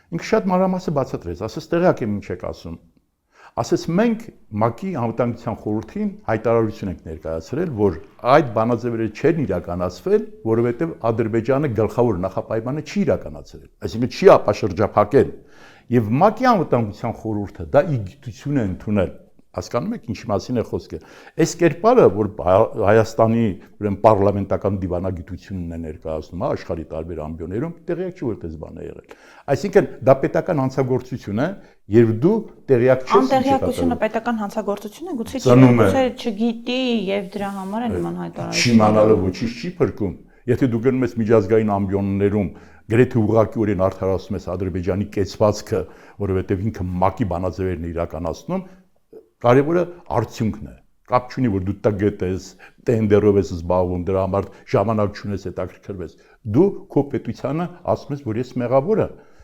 Ինքը շատ մանրամասը բացատրեց, ասես տեղյակ եմ ինչ եք ասում։ Ասես մենք ՄԱԿ-ի անվտանգության խորհրդին հայտարարություն ենք ներկայացրել, որ այդ բանաձևերը չեն իրականացվել, որովհետև Ադրբեջանը գլխավոր նախապայմանը չի իրականացրել, այսինքն չի ապաշրջափակել, եւ ՄԱԿ-ի անվտանգության խորհուրդը դա ի գիտություն է ընդունել։ Հասկանում եք ինչի մասին է խոսքը։ Այս կերպարը, որ Հայաստանի ուրեմն պարլամենտական դիվանագիտությունն է ներկայացնում աշխարհի տարբեր ամբիոներում, տեղյակ չի որ դες բան է եղել։ Այսինքն դա պետական հանցագործություն է, եւ դու տեղյակ չես։ Անտեղյակությունը պետական հանցագործություն է, գուցե չգիտի եւ դրա համար է նման հայտարարություն։ Չիմանալը ոչինչ չի փրկում։ Եթե դու գնում ես միջազգային ամբիոններում գրեթե ուղղակիորեն արդարացնում ես Ադրբեջանի կեցվածքը, որովհետեւ ինքը ՄԱԿ-ի բանաձևերն է իրականացնում, կարևորը արդյունքն է։ Կապ չունի որ դու տգետ ես, տենդերով ես զբաղվում, դրա համար ժամանակ չունես հետաքրքրվես։ Դու քո պետությանը ասում ես որ ես մեղավոր եմ,